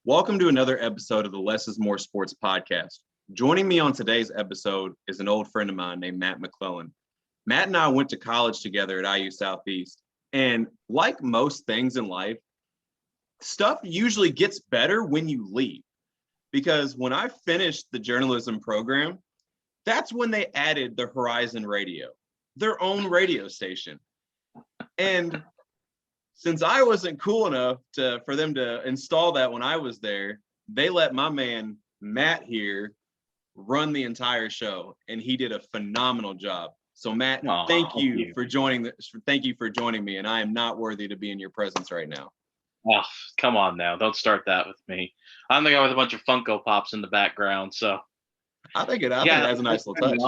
Welcome to another episode of the Less is More Sports podcast. Joining me on today's episode is an old friend of mine named Matt McClellan. Matt and I went to college together at IU Southeast, and like most things in life, stuff usually gets better when you leave. Because when I finished the journalism program, that's when they added the Horizon Radio, their own radio station. And since I wasn't cool enough for them to install that when I was there, they let my man Matt here run the entire show, and he did a phenomenal job. So Matt, thank you for joining. Thank you for joining me, and I am not worthy to be in your presence right now. Oh, come on now! Don't start that with me. I'm the guy with a bunch of Funko Pops in the background, so I think it has a nice little touch.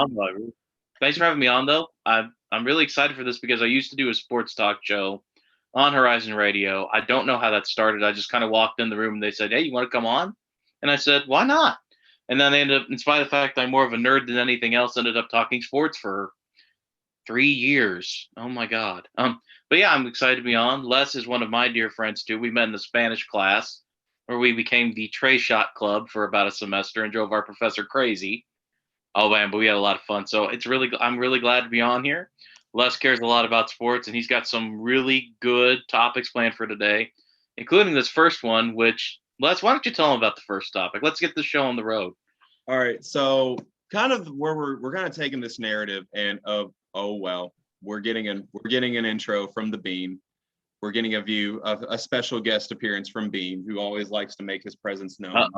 Thanks for having me on, though. I'm really excited for this because I used to do a sports talk show on Horizon Radio. I don't know how that started. I just kind of walked in the room and they said, "Hey, you want to come on?" And I said, "Why not?" And then they ended up, in spite of the fact that I'm more of a nerd than anything else, ended up talking sports for 3 years. Oh my God. But yeah, I'm excited to be on. Les is one of my dear friends too. We met in the Spanish class where we became the Tray Shot Club for about a semester and drove our professor crazy. Oh man, but we had a lot of fun. So I'm really glad to be on here. Les cares a lot about sports, and he's got some really good topics planned for today, including this first one, which, Les, why don't you tell him about the first topic? Let's get the show on the road. All right, so kind of where we're kind of taking this narrative and we're getting an intro from the Bean. We're getting a view of a special guest appearance from Bean, who always likes to make his presence known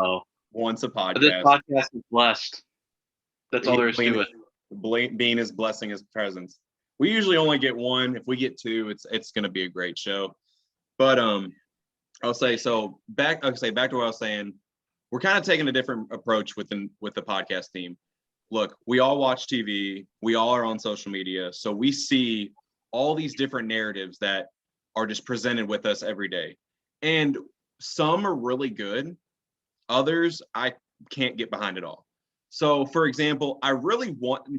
once a podcast. But this podcast is blessed. That's all there is to it. Bean is blessing his presence. We usually only get one. If we get two, it's going to be a great show. But I'll say back to what I was saying. We're kind of taking a different approach with the podcast team. Look, we all watch TV. We all are on social media, so we see all these different narratives that are just presented with us every day. And some are really good. Others I can't get behind at all. So, for example,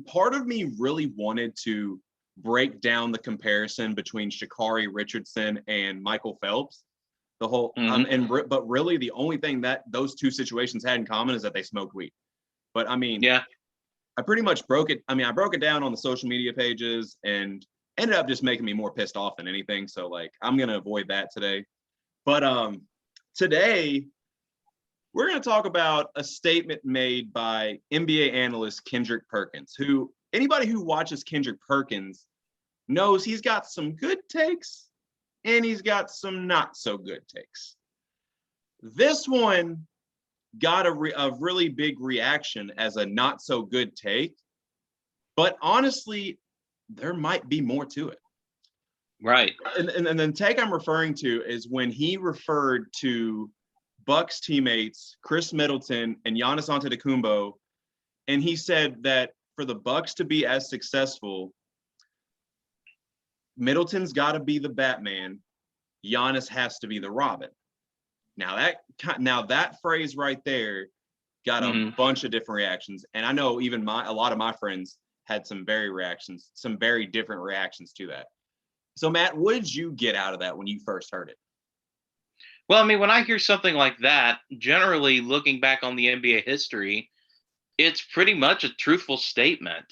part of me really wanted to break down the comparison between Sha'Carri Richardson and Michael Phelps. The whole but really the only thing that those two situations had in common is that they smoked weed. But I mean, yeah, I pretty much broke it. I broke it down on the social media pages and ended up just making me more pissed off than anything. So I'm gonna avoid that today. But today we're going to talk about a statement made by NBA analyst Kendrick Perkins, who anybody who watches Kendrick Perkins knows he's got some good takes and he's got some not so good takes. This one got a really big reaction as a not so good take, but honestly, there might be more to it. Right. And the take I'm referring to is when he referred to Bucks teammates Chris Middleton and Giannis Antetokounmpo, and he said that for the Bucks to be as successful, Middleton's got to be the Batman, Giannis has to be the Robin. Now that phrase right there got a bunch of different reactions, and I know even a lot of my friends had some very different reactions to that. So Matt, what did you get out of that when you first heard it? Well, when I hear something like that, generally looking back on the NBA history, it's pretty much a truthful statement.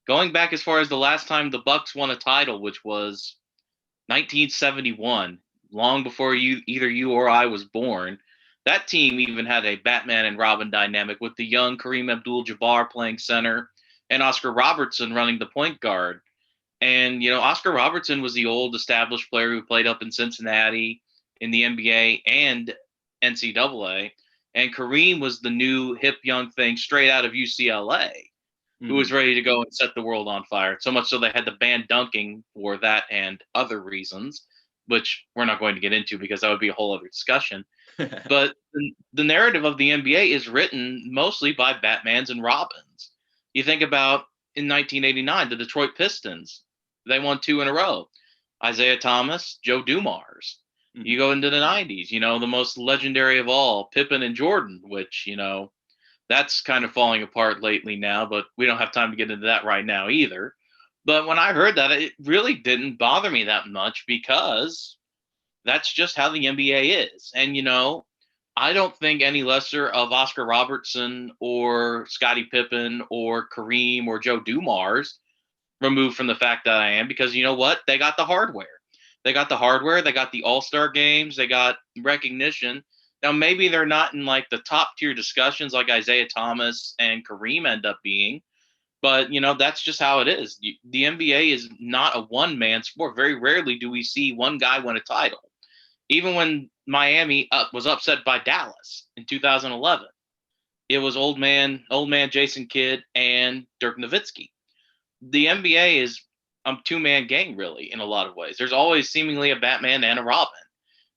Going back as far as the last time the Bucks won a title, which was 1971, long before either you or I was born, that team even had a Batman and Robin dynamic with the young Kareem Abdul-Jabbar playing center and Oscar Robertson running the point guard. And, Oscar Robertson was the old established player who played up in Cincinnati, in the NBA and NCAA, and Kareem was the new hip young thing straight out of UCLA, who was ready to go and set the world on fire. So much so they had to ban dunking for that and other reasons, which we're not going to get into because that would be a whole other discussion. But the narrative of the NBA is written mostly by Batmans and Robins. You think about in 1989, the Detroit Pistons, they won 2 in a row. Isaiah Thomas, Joe Dumars. You go into the 90s, the most legendary of all, Pippen and Jordan, which, that's kind of falling apart lately now, but we don't have time to get into that right now either. But when I heard that, it really didn't bother me that much because that's just how the NBA is. And, I don't think any lesser of Oscar Robertson or Scottie Pippen or Kareem or Joe Dumars removed from the fact that I am, because you know what? They got the hardware. They got the hardware. They got the all-star games. They got recognition. Now, maybe they're not in like the top tier discussions like Isaiah Thomas and Kareem end up being, but that's just how it is. The NBA is not a one-man sport. Very rarely do we see one guy win a title. Even when Miami was upset by Dallas in 2011, it was old man Jason Kidd and Dirk Nowitzki. The NBA is a two-man gang, really, in a lot of ways. There's always seemingly a Batman and a Robin.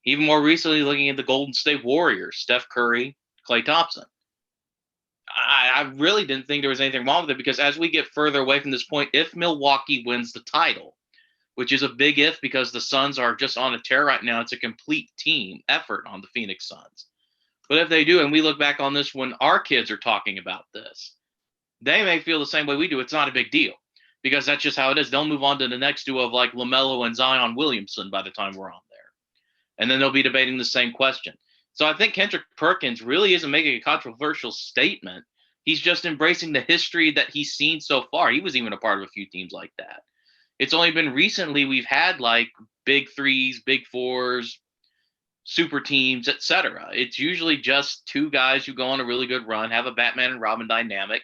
Even more recently, looking at the Golden State Warriors, Steph Curry, Klay Thompson. I really didn't think there was anything wrong with it, because as we get further away from this point, if Milwaukee wins the title, which is a big if because the Suns are just on a tear right now, it's a complete team effort on the Phoenix Suns. But if they do, and we look back on this when our kids are talking about this, they may feel the same way we do. It's not a big deal, because that's just how it is. They'll move on to the next duo of like LaMelo and Zion Williamson by the time we're on there. And then they'll be debating the same question. So I think Kendrick Perkins really isn't making a controversial statement. He's just embracing the history that he's seen so far. He was even a part of a few teams like that. It's only been recently we've had like big threes, big fours, super teams, etc. It's usually just two guys who go on a really good run, have a Batman and Robin dynamic,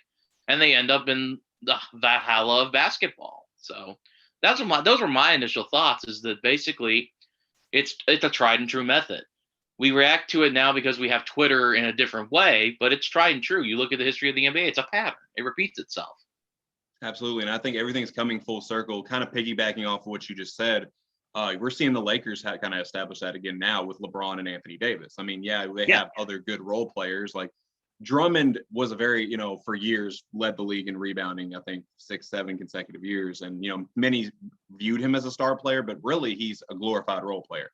and they end up in the Valhalla of basketball. So those were my initial thoughts, is that basically it's a tried and true method. We react to it now because we have Twitter in a different way, but it's tried and true. You look at the history of the NBA, it's a pattern. It repeats itself. Absolutely. And I think everything's coming full circle, kind of piggybacking off of what you just said. We're seeing the Lakers kind of establish that again now with LeBron and Anthony Davis. I mean, they have other good role players. Like Drummond was a very, for years led the league in rebounding, I think 6-7 consecutive years. And, many viewed him as a star player, but really he's a glorified role player.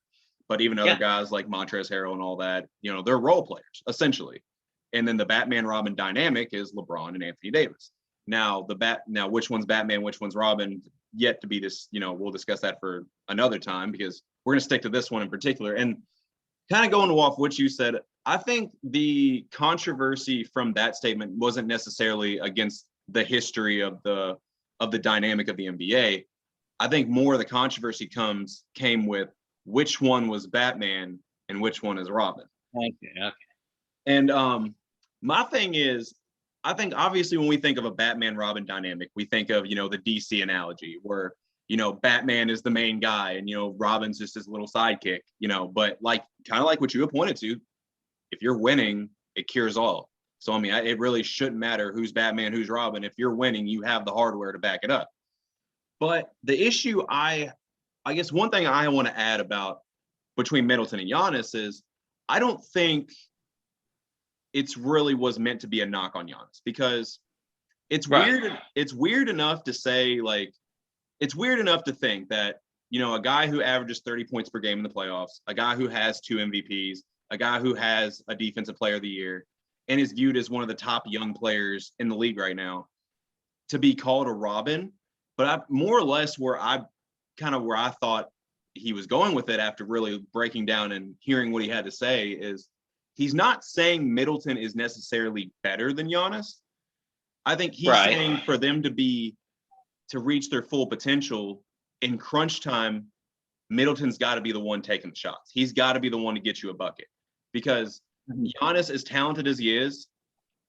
But even other guys like Montrezl Harrell and all that, they're role players essentially. And then the Batman Robin dynamic is LeBron and Anthony Davis. Now which one's Batman, which one's Robin, yet to be this, we'll discuss that for another time, because we're going to stick to this one in particular. And kind of going off what you said, I think the controversy from that statement wasn't necessarily against the history of the dynamic of the NBA. I think more of the controversy came with which one was Batman and which one is Robin. Okay. And my thing is, I think obviously when we think of a Batman Robin dynamic, we think of, the DC analogy where, Batman is the main guy and, Robin's just his little sidekick, but kind of like what you have pointed to, if you're winning, it cures all. So, I mean, it really shouldn't matter who's Batman, who's Robin. If you're winning, you have the hardware to back it up. But the issue I guess one thing I want to add about between Middleton and Giannis is I don't think it's really was meant to be a knock on Giannis, because it's weird. It's weird enough to say, it's weird enough to think that, a guy who averages 30 points per game in the playoffs, a guy who has 2 MVPs, a guy who has a defensive player of the year and is viewed as one of the top young players in the league right now, to be called a Robin. But more or less where I thought he was going with it after really breaking down and hearing what he had to say is he's not saying Middleton is necessarily better than Giannis. I think he's saying for them to reach their full potential in crunch time, Middleton's got to be the one taking the shots. He's got to be the one to get you a bucket, because Giannis, as talented as he is,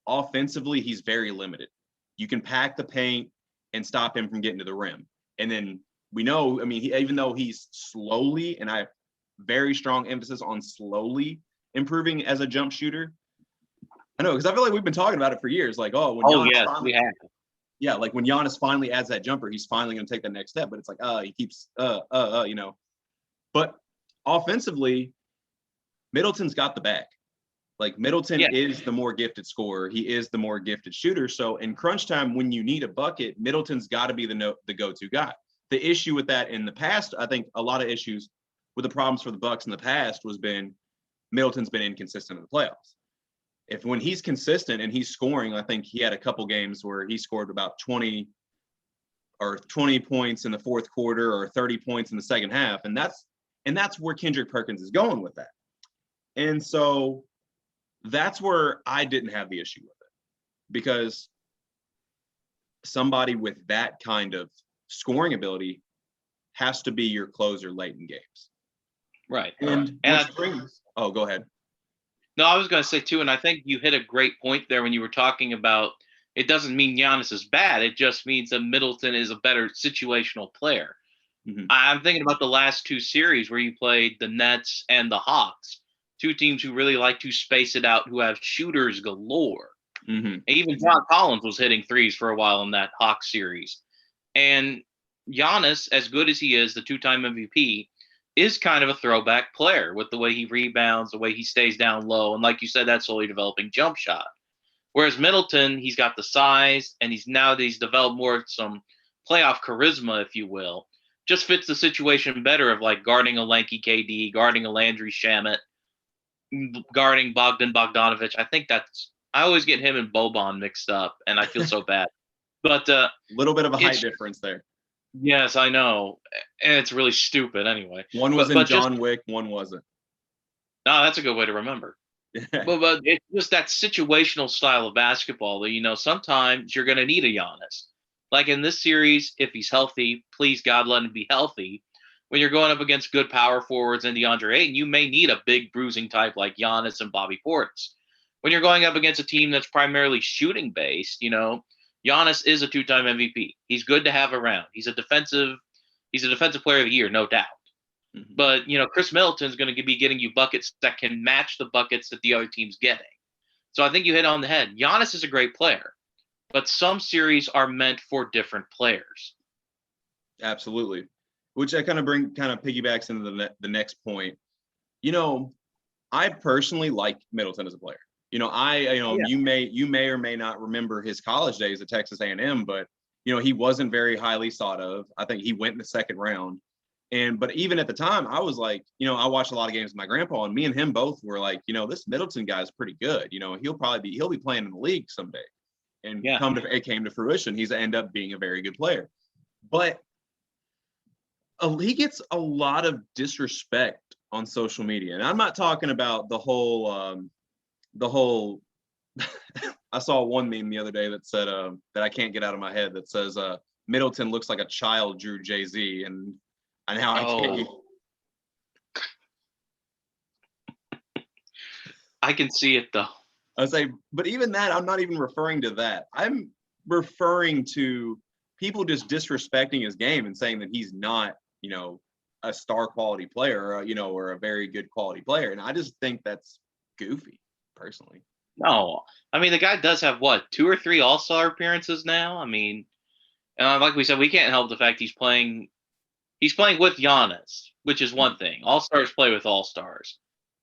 offensively, he's very limited. You can pack the paint and stop him from getting to the rim. And then we know, I mean, even though he's slowly, and I have very strong emphasis on slowly improving as a jump shooter. I know, because I feel like we've been talking about it for years. Like, when Giannis finally adds that jumper, he's finally going to take the next step. But it's like, he keeps, But offensively, Middleton's got the back. Like Middleton is the more gifted scorer. He is the more gifted shooter. So in crunch time, when you need a bucket, Middleton's got to be the go-to guy. The issue with that in the past, I think a lot of issues with the problems for the Bucks in the past Middleton's been inconsistent in the playoffs. When he's consistent and he's scoring, I think he had a couple games where he scored about 20 points in the fourth quarter or 30 points in the second half. And that's where Kendrick Perkins is going with that. And so that's where I didn't have the issue with it, because somebody with that kind of scoring ability has to be your closer late in games. Right. And which brings, oh, go ahead. No, I was going to say too, and I think you hit a great point there when you were talking about it doesn't mean Giannis is bad. It just means that Middleton is a better situational player. Mm-hmm. I'm thinking about the last two series where you played the Nets and the Hawks, two teams who really like to space it out, who have shooters galore. Mm-hmm. Even John Collins was hitting threes for a while in that Hawks series. And Giannis, as good as he is, the two-time MVP, is kind of a throwback player with the way he rebounds, the way he stays down low. And like you said, that's slowly developing jump shot. Whereas Middleton, he's got the size, and he's developed more some playoff charisma, if you will. Just fits the situation better of like guarding a lanky KD, guarding a Landry Shamet, guarding Bogdan Bogdanovic. I always get him and Boban mixed up, and I feel so bad. But a little bit of a height difference there. Yes, I know, and it's really stupid anyway. One was in John Wick, one wasn't. No, that's a good way to remember. But it's just that situational style of basketball that, sometimes you're going to need a Giannis. Like in this series, if he's healthy, please God, let him be healthy. When you're going up against good power forwards and DeAndre Ayton, you may need a big bruising type like Giannis and Bobby Portis. When you're going up against a team that's primarily shooting based, Giannis is a two-time MVP. He's good to have around. He's a defensive player of the year, no doubt. Mm-hmm. But, Chris Middleton's going to be getting you buckets that can match the buckets that the other team's getting. So I think you hit on the head. Giannis is a great player, but some series are meant for different players. Absolutely. Which I kind of piggybacks into the next point. I personally like Middleton as a player. You may or may not remember his college days at Texas A&M, but he wasn't very highly thought of. I think he went in the second round. But even at the time, I was like, I watched a lot of games with my grandpa, and me and him both were like, this Middleton guy is pretty good. He'll be playing in the league someday. And it came to fruition. He's ended up being a very good player. But he gets a lot of disrespect on social media. And I'm not talking about the whole I saw one meme the other day that said that I can't get out of my head that says Middleton looks like a child drew Jay-Z and how I can't. I can see it though. I was like, but even that, I'm not even referring to that. I'm referring to people just disrespecting his game and saying that he's not, a star quality player, or a very good quality player. And I just think that's goofy, personally. No, I mean, the guy does have 2 or 3 All-Star appearances now. I mean, like we said, we can't help the fact he's playing with Giannis, which is one thing. All-Stars play with All-Stars.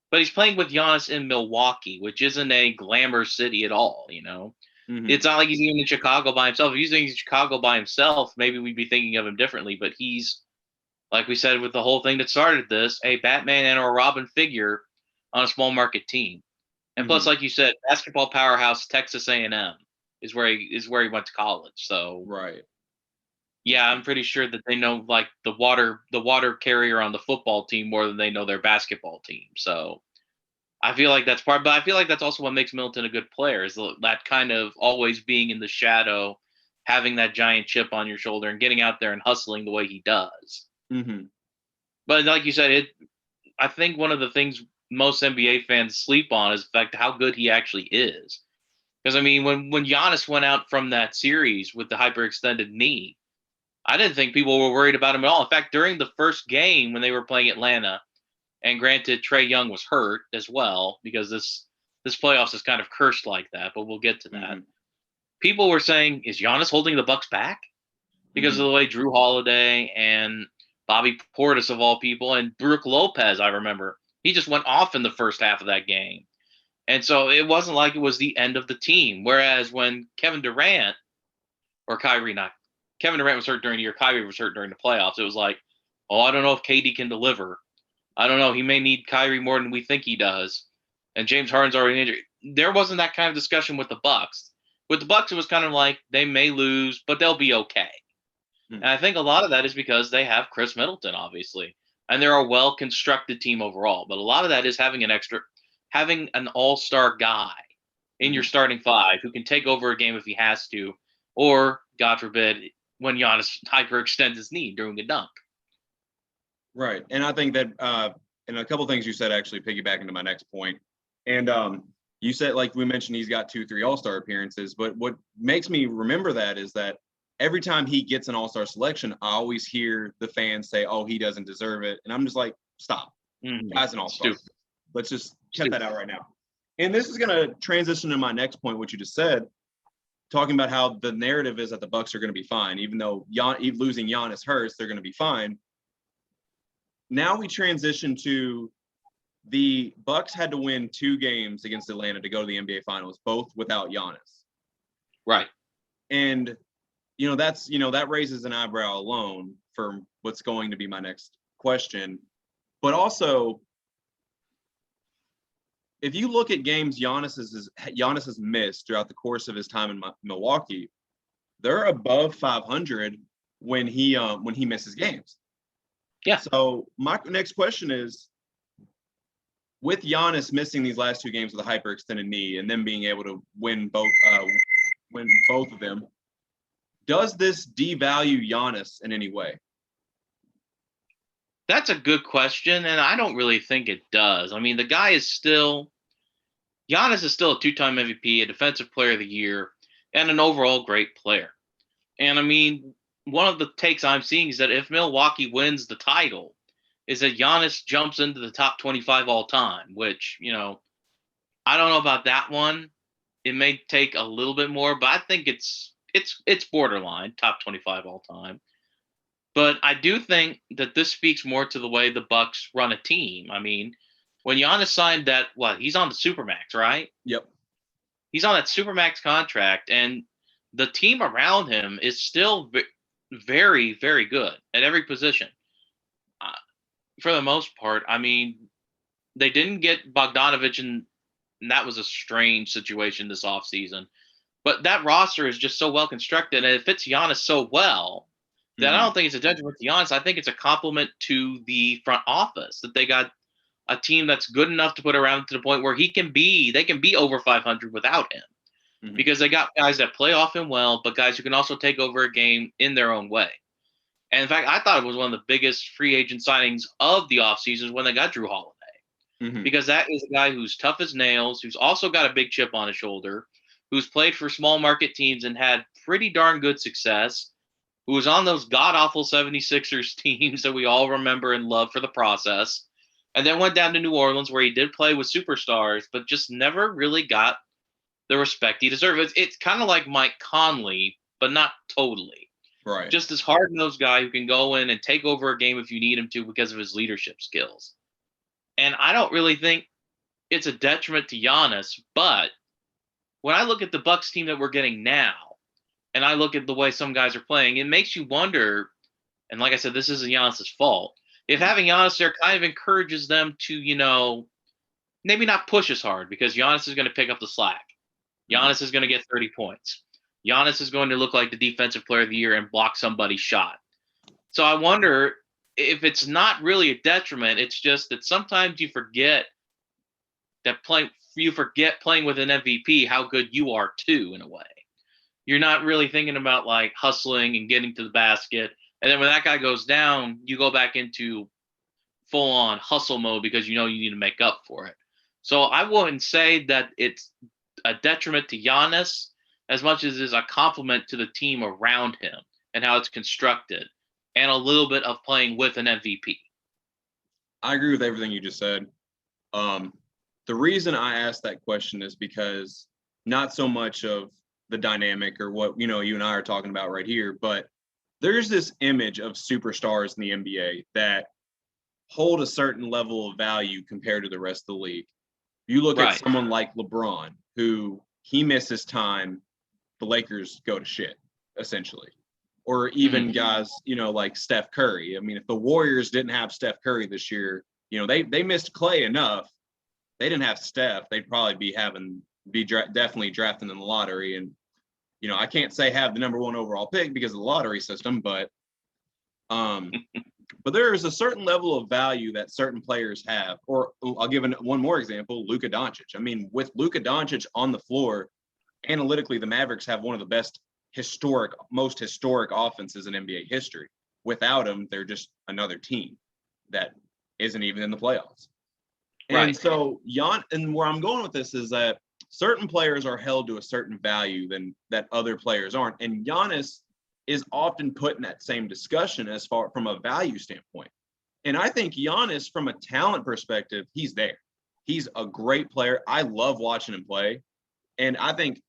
But he's playing with Giannis in Milwaukee, which isn't a glamour city at all, Mm-hmm. It's not like he's even in Chicago by himself. If he's in Chicago by himself, maybe we'd be thinking of him differently. But he's, like we said with the whole thing that started this, a Batman and or Robin figure on a small market team. And plus, like you said, basketball powerhouse Texas A&M is where he went to college. So right. Yeah, I'm pretty sure that they know like the water carrier on the football team more than they know their basketball team. So I feel like that's but I feel like that's also what makes Middleton a good player, is that kind of always being in the shadow, having that giant chip on your shoulder and getting out there and hustling the way he does. Mm-hmm. But like you said, I think one of the things most NBA fans sleep on is the fact how good he actually is. Because, I mean, when Giannis went out from that series with the hyperextended knee, I didn't think people were worried about him at all. In fact, during the first game when they were playing Atlanta, and granted, Trae Young was hurt as well, because this playoffs is kind of cursed like that, but we'll get to that. Mm-hmm. People were saying, is Giannis holding the Bucks back? Because of the way Drew Holiday and Bobby Portis, of all people, and Brook Lopez, I remember, he just went off in the first half of that game. And so it wasn't like it was the end of the team. Whereas when Kevin Durant was hurt during the year, Kyrie was hurt during the playoffs, it was like, oh, I don't know if KD can deliver. I don't know. He may need Kyrie more than we think he does. And James Harden's already injured. There wasn't that kind of discussion with the Bucks. With the Bucks, it was kind of like they may lose, but they'll be okay. And I think a lot of that is because they have Chris Middleton, obviously. And they're a well-constructed team overall. But a lot of that is having having an all-star guy in your starting five who can take over a game if he has to, or God forbid, when Giannis hyperextends his knee during a dunk. Right. And I think that, and a couple things you said actually piggyback into my next point. And you said, like we mentioned, he's got 2-3 all-star appearances. But what makes me remember that is that every time he gets an all-star selection, I always hear the fans say, oh, he doesn't deserve it. And I'm just like, stop. Guy's an all-star. Let's just cut that out right now. And this is going to transition to my next point, what you just said, talking about how the narrative is that the Bucks are going to be fine. Even though losing Giannis hurts, they're going to be fine. Now we transition to the Bucks had to win 2 games against Atlanta to go to the NBA Finals, both without Giannis. Right. And, that raises an eyebrow alone for what's going to be my next question. But also, if you look at games Giannis has missed throughout the course of his time in Milwaukee, they're above 500 when he misses games. Yeah. So my next question is, with Giannis missing these last 2 games with a hyperextended knee and then being able to win both of them, does this devalue Giannis in any way? That's a good question, and I don't really think it does. I mean, Giannis is still a 2-time MVP, a Defensive Player of the Year, and an overall great player. And I mean, one of the takes I'm seeing is that if Milwaukee wins the title, is that Giannis jumps into the top 25 all time, which, I don't know about that one. It may take a little bit more, but I think it's borderline top 25 all time. But I do think that this speaks more to the way the Bucks run a team. I mean, when Giannis signed that, he's on the Supermax, right? Yep. He's on that Supermax contract, and the team around him is still very, very good at every position. For the most part, I mean, they didn't get Bogdanovich, and that was a strange situation this offseason. But that roster is just so well constructed, and it fits Giannis so well that I don't think it's a detriment to Giannis. I think it's a compliment to the front office that they got a team that's good enough to put around to the point where they can be over 500 without him. Because they got guys that play off him well, but guys who can also take over a game in their own way. And in fact, I thought it was one of the biggest free agent signings of the offseason when they got Drew Holiday. Because that is a guy who's tough as nails, who's also got a big chip on his shoulder, who's played for small market teams and had pretty darn good success, who was on those god-awful 76ers teams that we all remember and love for the process, and then went down to New Orleans where he did play with superstars, but just never really got the respect he deserved. It's kind of like Mike Conley, but not totally. Right. Just this hard-nosed guy who can go in and take over a game if you need him to because of his leadership skills. And I don't really think it's a detriment to Giannis, but when I look at the Bucks team that we're getting now, and I look at the way some guys are playing, it makes you wonder, and like I said, this isn't Giannis's fault, if having Giannis there kind of encourages them to, maybe not push as hard, because Giannis is going to pick up the slack. Giannis is going to get 30 points. Giannis is going to look like the Defensive Player of the Year and block somebody's shot. So I wonder if it's not really a detriment. It's just that sometimes you forget playing with an MVP, how good you are too, in a way. You're not really thinking about like hustling and getting to the basket. And then when that guy goes down, you go back into full on hustle mode because you need to make up for it. So I wouldn't say that it's a detriment to Giannis as much as it is a compliment to the team around him and how it's constructed, and a little bit of playing with an MVP. I agree with everything you just said. The reason I asked that question is because not so much of the dynamic or what, you and I are talking about right here, but there's this image of superstars in the NBA that hold a certain level of value compared to the rest of the league. You look at someone like LeBron, who he misses time, the Lakers go to shit, essentially. Or even guys, like Steph Curry. I mean, if the Warriors didn't have Steph Curry this year, they missed Clay enough. They didn't have Steph, they'd probably be definitely drafting in the lottery. And, I can't say have the number 1 overall pick because of the lottery system, but But there is a certain level of value that certain players have. Or I'll give one more example, Luka Doncic. I mean, with Luka Doncic on the floor, analytically, the Mavericks have one of the most historic offenses in NBA history. Without him, they're just another team that isn't even in the playoffs. Right. And so and where I'm going with this is that certain players are held to a certain value than that other players aren't. And Giannis is often put in that same discussion as far from a value standpoint. And I think Giannis, from a talent perspective, he's there. He's a great player. I love watching him play. And I think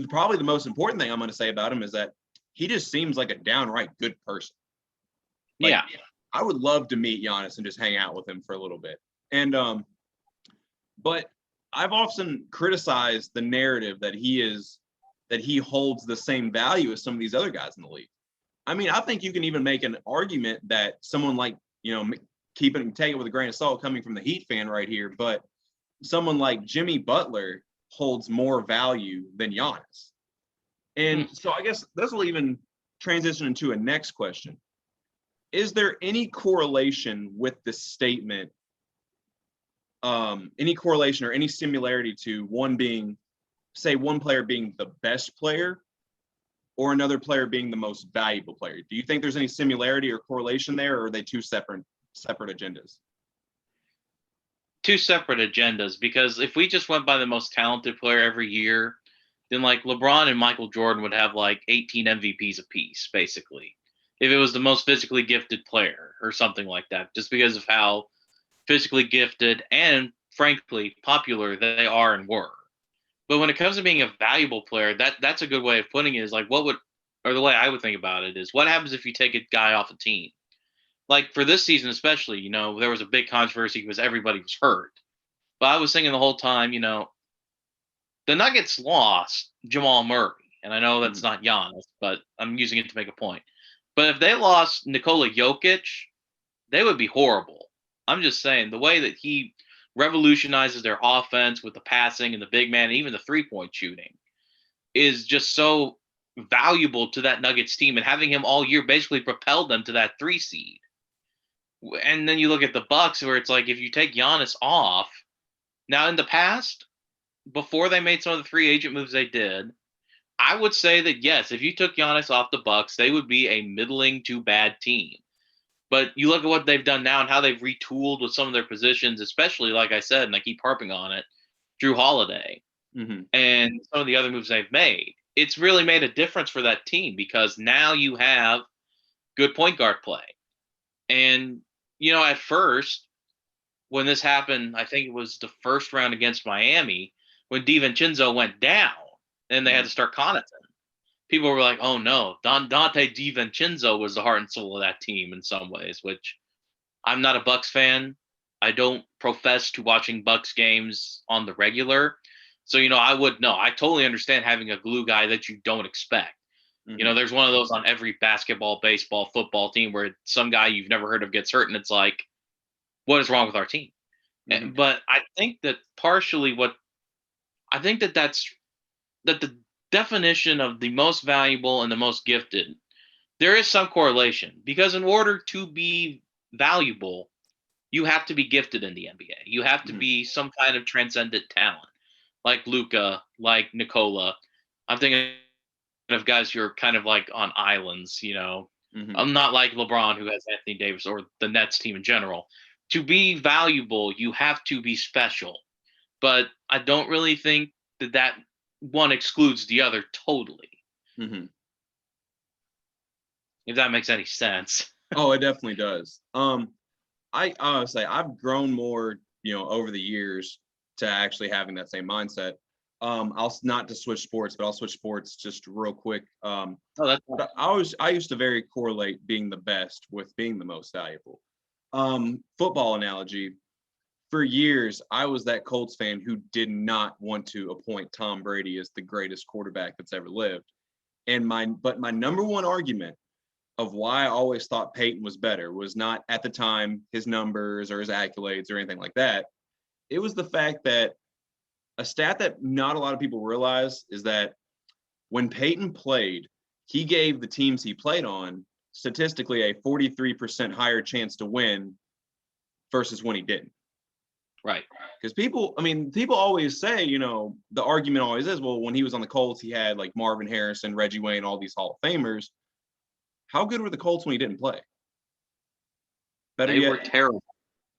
probably the most important thing I'm going to say about him is that he just seems like a downright good person. Like, yeah. I would love to meet Giannis and just hang out with him for a little bit. And but I've often criticized the narrative that he holds the same value as some of these other guys in the league. I mean, I think you can even make an argument that someone like, take it with a grain of salt coming from the Heat fan right here, but someone like Jimmy Butler holds more value than Giannis. And so I guess this will even transition into a next question. Is there any correlation with the statement, any correlation or any similarity to one player being the best player or another player being the most valuable player? Do you think there's any similarity or correlation there, or are they two separate agendas? Two separate agendas, because if we just went by the most talented player every year, then like LeBron and Michael Jordan would have like 18 MVPs apiece, basically, if it was the most physically gifted player or something like that, just because of how physically gifted and frankly popular they are and were. But when it comes to being a valuable player, that's a good way of putting it, is like the way I would think about it is, what happens if you take a guy off a team? Like for this season especially, there was a big controversy because everybody was hurt. But I was thinking the whole time, the Nuggets lost Jamal Murray. And I know that's not Giannis, but I'm using it to make a point. But if they lost Nikola Jokic, they would be horrible. I'm just saying, the way that he revolutionizes their offense with the passing and the big man, and even the three-point shooting, is just so valuable to that Nuggets team. And having him all year basically propelled them to that 3 seed. And then you look at the Bucks, where it's like, if you take Giannis off, now in the past, before they made some of the free agent moves they did, I would say that yes, if you took Giannis off the Bucks, they would be a middling to bad team. But you look at what they've done now and how they've retooled with some of their positions, especially, like I said, and I keep harping on it, Drew Holiday, and some of the other moves they've made. It's really made a difference for that team, because now you have good point guard play. And, at first, when this happened, I think it was the first round against Miami, when DiVincenzo went down and they had to start Connaughton. People were like, oh no, Dante DiVincenzo was the heart and soul of that team in some ways, which I'm not a Bucks fan. I don't profess to watching Bucks games on the regular. So, I totally understand having a glue guy that you don't expect. There's one of those on every basketball, baseball, football team where some guy you've never heard of gets hurt, and it's like, what is wrong with our team? But I think that partially that's the definition of the most valuable and the most gifted, there is some correlation, because in order to be valuable, you have to be gifted in the NBA. You have to be some kind of transcendent talent, like Luka, like Nikola. I'm thinking of guys who are kind of like on islands, I'm not like LeBron, who has Anthony Davis, or the Nets team in general. To be valuable, you have to be special. But I don't really think that one excludes the other totally. If that makes any sense. Oh, it definitely does. I say I've grown more, over the years to actually having that same mindset. I'll not to switch sports, but I'll switch sports just real quick. But I used to very correlate being the best with being the most valuable. Football analogy. For years, I was that Colts fan who did not want to appoint Tom Brady as the greatest quarterback that's ever lived. But my number one argument of why I always thought Peyton was better was not at the time his numbers or his accolades or anything like that. It was the fact that a stat that not a lot of people realize is that when Peyton played, he gave the teams he played on statistically a 43% higher chance to win versus when he didn't. Right. Because people always say, the argument always is, well, when he was on the Colts, he had like Marvin Harrison, Reggie Wayne, all these Hall of Famers. How good were the Colts when he didn't play? They were terrible.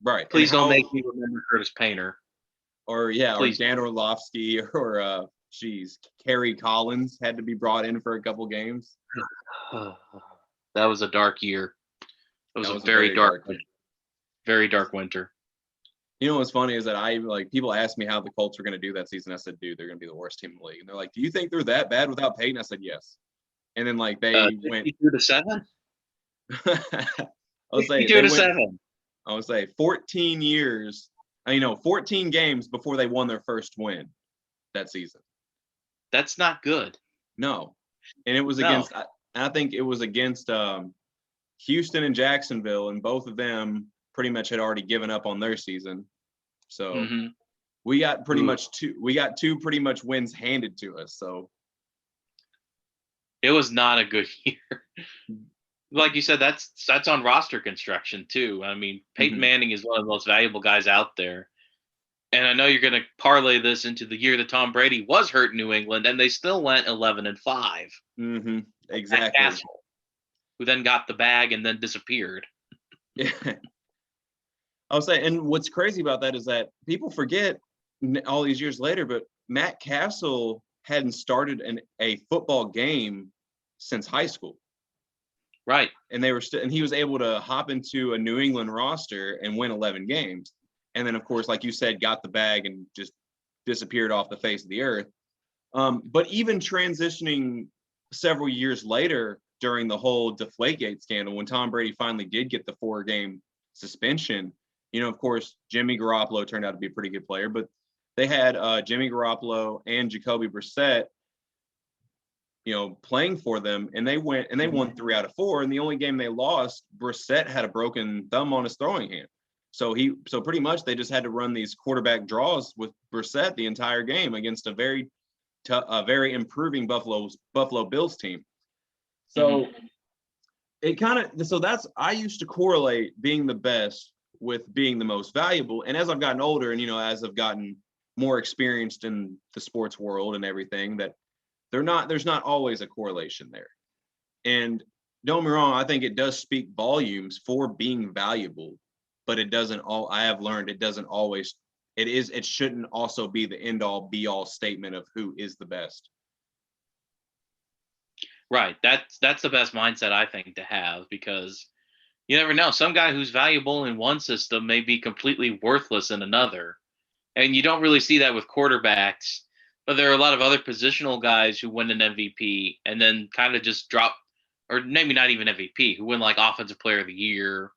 Right. Please don't make me remember Curtis Painter. Or Dan Orlovsky or Kerry Collins had to be brought in for a couple games. That was a dark year. It was a very dark winter. You know what's funny is that people ask me how the Colts are going to do that season. I said, dude, they're going to be the worst team in the league. And they're like, do you think they're that bad without Peyton? I said, yes. And then they went 52-7. I'll say 52-7. I would say 14 years. 14 games before they won their first win that season. That's not good. No, and it was against. I think it was against Houston and Jacksonville, and both of them pretty much had already given up on their season. So we got two pretty much wins handed to us. So it was not a good year. Like you said, that's on roster construction too. I mean, Peyton Manning is one of the most valuable guys out there. And I know you're going to parlay this into the year that Tom Brady was hurt in New England, and they still went 11-5. Mm-hmm. Exactly. Asshole, who then got the bag and then disappeared. Yeah. I'll say, and what's crazy about that is that people forget all these years later, but Matt Castle hadn't started a football game since high school. Right. And and he was able to hop into a New England roster and win 11 games. And then, of course, like you said, got the bag and just disappeared off the face of the earth. But even transitioning several years later during the whole Deflategate scandal, when Tom Brady finally did get the 4-game suspension, of course, Jimmy Garoppolo turned out to be a pretty good player, but they had Jimmy Garoppolo and Jacoby Brissett, playing for them, and they won 3 out of 4. And the only game they lost, Brissett had a broken thumb on his throwing hand. So pretty much they just had to run these quarterback draws with Brissett the entire game against a very improving Buffalo Bills team. So I used to correlate being the best with being the most valuable. And as I've gotten older and, as I've gotten more experienced in the sports world and everything, that there's not always a correlation there. And don't get me wrong, I think it does speak volumes for being valuable, but I have learned it doesn't always, it shouldn't also be the end all be all statement of who is the best. Right. That's the best mindset, I think, to have, because you never know. Some guy who's valuable in one system may be completely worthless in another. And you don't really see that with quarterbacks, but there are a lot of other positional guys who win an MVP and then kind of just drop, or maybe not even MVP, who win like Offensive Player of the Year,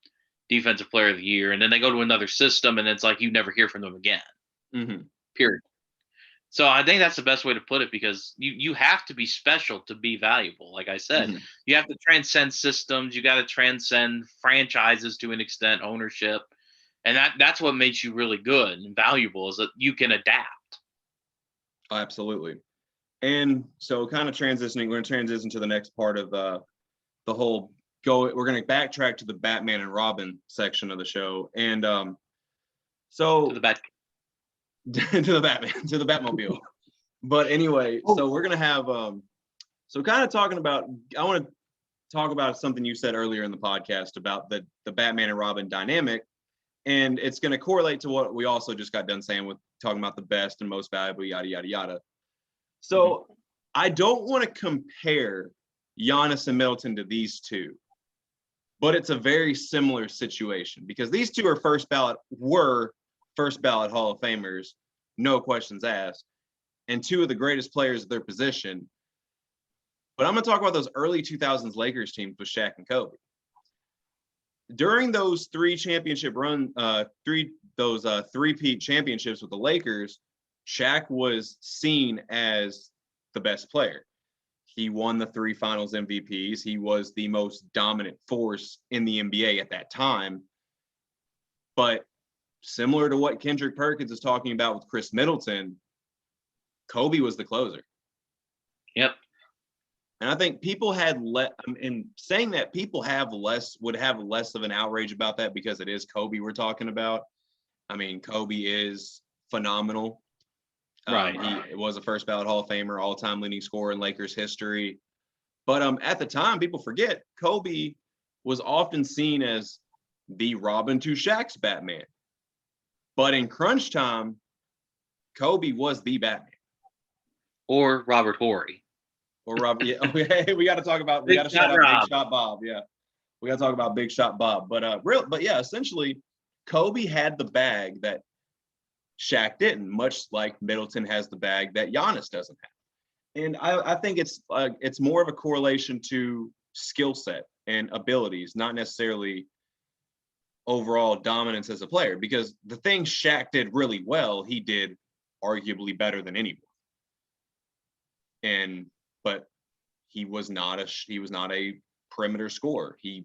Defensive Player of the Year, and then they go to another system and it's like you never hear from them again. Period. So I think that's the best way to put it, because you have to be special to be valuable. Like I said, you have to transcend systems. You got to transcend franchises to an extent, ownership. And that's what makes you really good and valuable, is that you can adapt. Absolutely. And so we're going to transition to the next part of the whole we're going to backtrack to the Batman and Robin section of the show. And so to the Batmobile. But anyway, so we're going to have so kind of talking about, I want to talk about something you said earlier in the podcast about the Batman and Robin dynamic. And it's going to correlate to what we also just got done saying with talking about the best and most valuable, yada, yada, yada. So I don't want to compare Giannis and Middleton to these two, but it's a very similar situation, because these two were first ballot Hall of Famers, no questions asked, and two of the greatest players of their position. But I'm going to talk about those early 2000s Lakers teams with Shaq and Kobe. During those three-peat championships with the Lakers, Shaq was seen as the best player. He won the 3 finals MVPs. He was the most dominant force in the NBA at that time. But similar to what Kendrick Perkins is talking about with Chris Middleton, Kobe was the closer. Yep. And I think people had in saying that people would have less of an outrage about that because it is Kobe we're talking about. I mean, Kobe is phenomenal. Right. He was a first ballot Hall of Famer, all-time leading scorer in Lakers history. But at the time, people forget Kobe was often seen as the Robin to Shaq's Batman. But in crunch time, Kobe was the Batman. Or Robert Horry. Or Robert. Yeah, we got to talk about. We got to shout out Big Shot Bob. Yeah, we got to talk about Big Shot Bob. But yeah, essentially, Kobe had the bag that Shaq didn't, much like Middleton has the bag that Giannis doesn't have. And I think it's more of a correlation to skill set and abilities, not necessarily overall dominance as a player. Because the thing Shaq did really well, he did arguably better than anyone. But he was not a perimeter scorer. You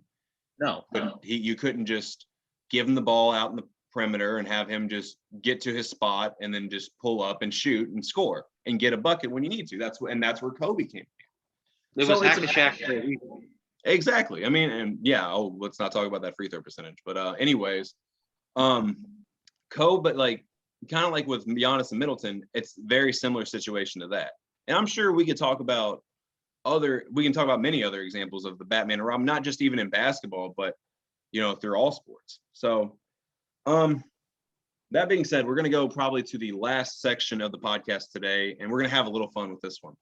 couldn't just give him the ball out in the perimeter and have him just get to his spot and then just pull up and shoot and score and get a bucket when you need to. That's where Kobe came in. It was Hack and Shaq. Exactly. I mean, and yeah, let's not talk about that free throw percentage. But anyways, Kobe, but like kind of like with Giannis and Middleton, it's very similar situation to that. And I'm sure we can talk about many other examples of the Batman and Robin, not just even in basketball, but through all sports. So that being said, we're going to go probably to the last section of the podcast today, and we're going to have a little fun with this one.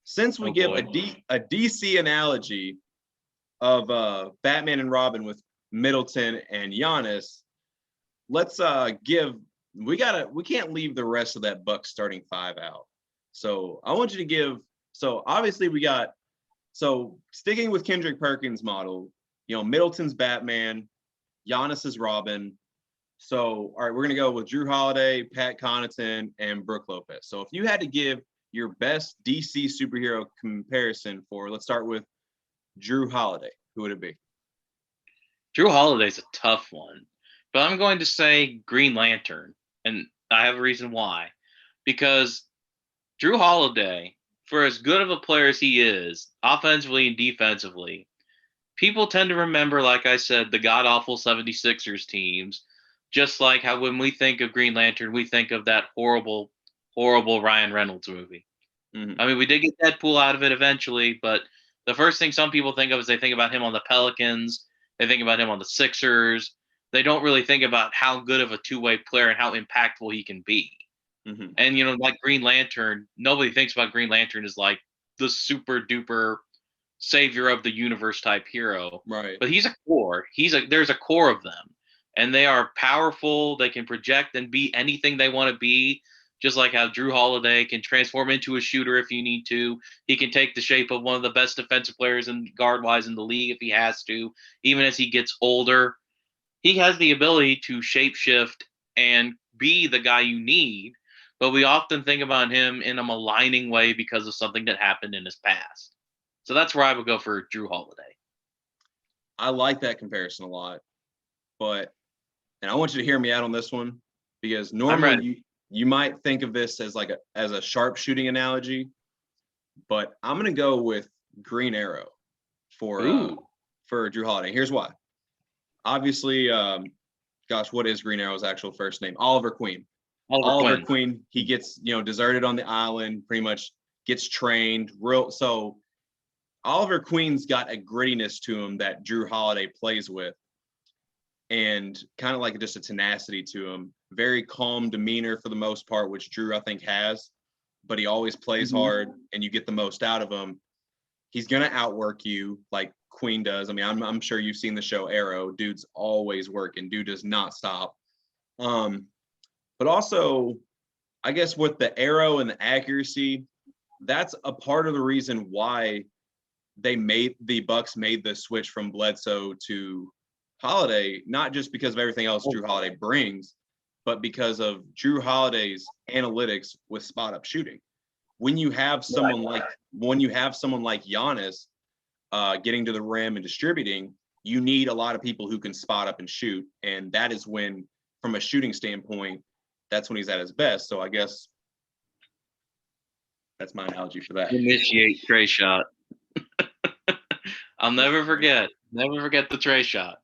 Since we give a DC analogy of Batman and Robin with Middleton and Giannis, let's we can't leave the rest of that Bucks starting five out. So I want you to obviously sticking with Kendrick Perkins' model, Middleton's Batman, Giannis is Robin. So, all right, we're going to go with Drew Holiday, Pat Connaughton, and Brooke Lopez. So if you had to give your best DC superhero comparison let's start with Drew Holiday, who would it be? Drew Holiday's a tough one, but I'm going to say Green Lantern, and I have a reason why. Because Drew Holiday, for as good of a player as he is, offensively and defensively, people tend to remember, like I said, the god-awful 76ers teams, just like how when we think of Green Lantern, we think of that horrible, horrible Ryan Reynolds movie. Mm-hmm. I mean, we did get Deadpool out of it eventually, but the first thing some people think of is they think about him on the Pelicans, they think about him on the Sixers. They don't really think about how good of a two-way player and how impactful he can be. Mm-hmm. And, like Green Lantern, nobody thinks about Green Lantern as like the super duper savior of the universe type hero. Right. But he's a core. There's a core of them. And they are powerful. They can project and be anything they want to be, just like how Drew Holiday can transform into a shooter if you need to. He can take the shape of one of the best defensive players and guard-wise in the league if he has to, even as he gets older. He has the ability to shapeshift and be the guy you need, but we often think about him in a maligning way because of something that happened in his past. So that's where I would go for Drew Holiday. I like that comparison a lot, and I want you to hear me out on this one, because normally you might think of this as as a sharp shooting analogy, but I'm going to go with Green Arrow for Drew Holiday. Here's why. Obviously, what is Green Arrow's actual first name? Oliver Queen. Oliver Queen. He gets, deserted on the island, pretty much gets trained. So Oliver Queen's got a grittiness to him that Drew Holiday plays with, and kind of like just a tenacity to him. Very calm demeanor for the most part, which Drew, I think, has, but he always plays hard and you get the most out of him. He's going to outwork you like Queen does. I mean, I'm sure you've seen the show Arrow. Dude's always working. Dude does not stop. But also, I guess with the arrow and the accuracy, that's a part of the reason why the Bucks made the switch from Bledsoe to Holiday, not just because of everything else Drew Holiday brings, but because of Drew Holiday's analytics with spot up shooting. When you have someone like Giannis getting to the rim and distributing, you need a lot of people who can spot up and shoot, and that is when, from a shooting standpoint, that's when he's at his best. So I guess that's my analogy for that. Initiate Trey shot. I'll never forget. Never forget the Trey shot.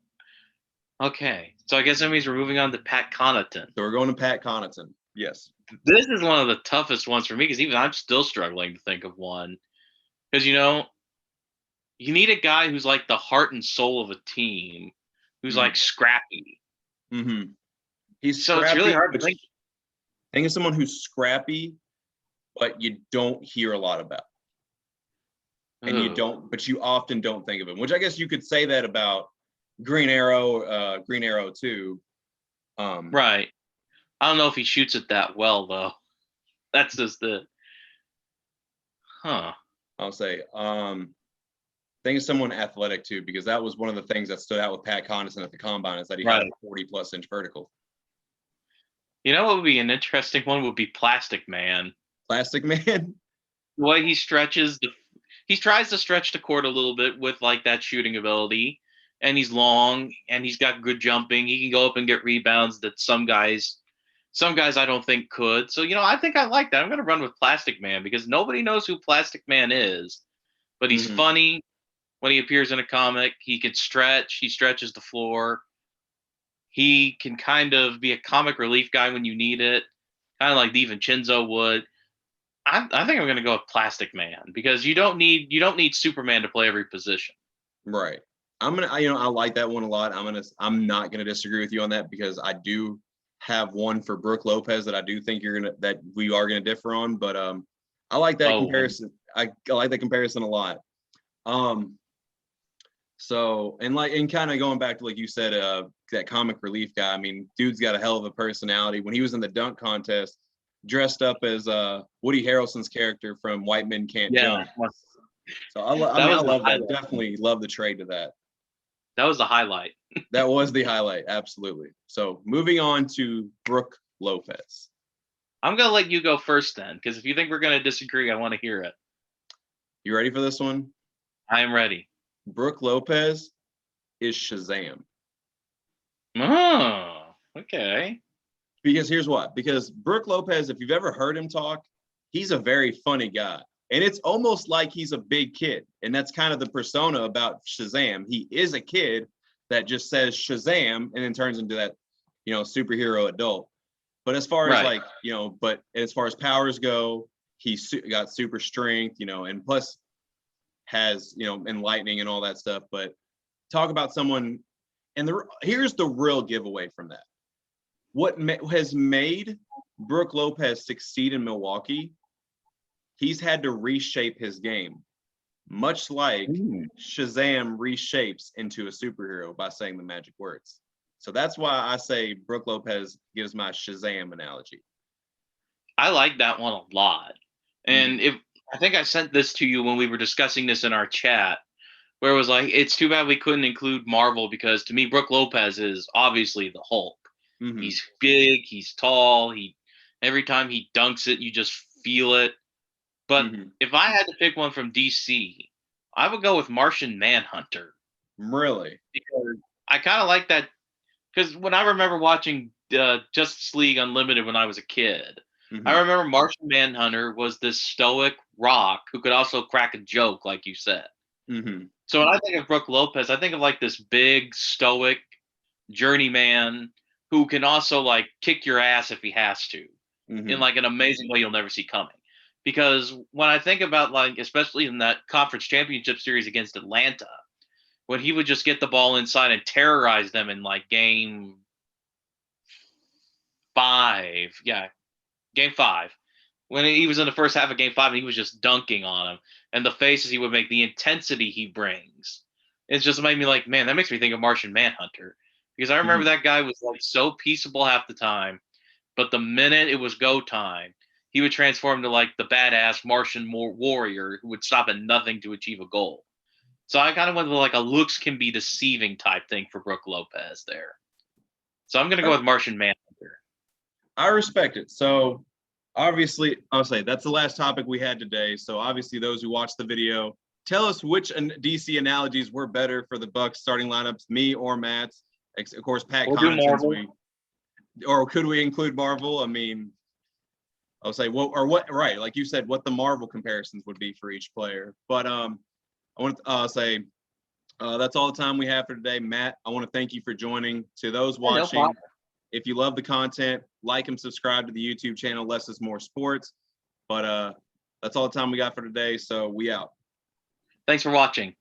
Okay, so I guess that means we're moving on to Pat Connaughton. So we're going to Pat Connaughton. Yes. This is one of the toughest ones for me because even I'm still struggling to think of one. Because, you need a guy who's like the heart and soul of a team, who's like scrappy. Mm-hmm. He's So scrappy, it's really hard to think. Think of someone who's scrappy, but you don't hear a lot about. And you often don't think of him, which I guess you could say that about Green Arrow too. Right. I don't know if he shoots it that well, though. That's just I'll say, think of someone athletic too, because that was one of the things that stood out with Pat Connaughton at the combine is that he had a 40+ inch vertical. You know what would be an interesting one would be Plastic Man. Plastic Man? The way he stretches, he tries to stretch the court a little bit with like that shooting ability, and he's long and he's got good jumping. He can go up and get rebounds that some guys I don't think could. So, I think I like that. I'm going to run with Plastic Man because nobody knows who Plastic Man is, but he's funny. When he appears in a comic, he can stretch. He stretches the floor. He can kind of be a comic relief guy when you need it, kind of like DiVincenzo would. I think I'm going to go with Plastic Man because you don't need Superman to play every position. Right. I like that one a lot. I'm not gonna disagree with you on that because I do have one for Brook Lopez that I do think that we are gonna differ on, but I like that comparison. I like that comparison a lot. So and kind of going back to like you said, that comic relief guy. I mean, dude's got a hell of a personality. When he was in the dunk contest, dressed up as Woody Harrelson's character from White Men Can't Jump. So I love that. Definitely love the trade to that. That was the highlight. That was the highlight, absolutely. So moving on to Brook Lopez. I'm gonna let you go first then, because if you think we're gonna disagree, I want to hear it. You ready for this one? I am ready. Brook Lopez is Shazam. Oh, okay. Because here's what. Because Brook Lopez, if you've ever heard him talk, he's a very funny guy. And it's almost like he's a big kid. And that's kind of the persona about Shazam. He is a kid that just says Shazam and then turns into that, superhero adult. But as far as but as far as powers go, he's got super strength, and plus has, and lightning and all that stuff. But talk about someone, and here's the real giveaway from that. What has made Brook Lopez succeed in Milwaukee, he's had to reshape his game, much like Shazam reshapes into a superhero by saying the magic words. So that's why I say Brook Lopez gives my Shazam analogy. I like that one a lot. And I think I sent this to you when we were discussing this in our chat, where it was like, it's too bad we couldn't include Marvel because to me, Brook Lopez is obviously the Hulk. Mm-hmm. He's big, he's tall, every time he dunks it, you just feel it. But if I had to pick one from DC, I would go with Martian Manhunter. Really? Because I kind of like that. Because when I remember watching Justice League Unlimited when I was a kid, I remember Martian Manhunter was this stoic rock who could also crack a joke, like you said. So when I think of Brook Lopez, I think of like this big, stoic journeyman who can also like kick your ass if he has to in like an amazing way you'll never see coming. Because when I think about like, especially in that conference championship series against Atlanta, when he would just get the ball inside and terrorize them in like game 5. Yeah, game 5. When he was in the first half of game 5 and he was just dunking on him and the faces he would make, the intensity he brings. It's just made me like, man, that makes me think of Martian Manhunter. Because I remember that guy was like so peaceable half the time, but the minute it was go time, he would transform to like the badass Martian warrior who would stop at nothing to achieve a goal. So I kind of went with like a looks can be deceiving type thing for Brook Lopez there. So I'm going to go with Martian Manhunter. I respect it. So obviously, I'll say that's the last topic we had today. So obviously those who watched the video, tell us which DC analogies were better for the Bucks starting lineups, me or Matt's. Of course, Pat Connaughton's. Or could we include Marvel? I mean, I'll say right, like you said, what the Marvel comparisons would be for each player. But I want to say That's all the time we have for today. Matt, I want to thank you for joining. To those Yeah, no watching, problem. if you love the content, like and subscribe to the YouTube channel, Less is More Sports. But that's all the time we got for today. So we out. Thanks for watching.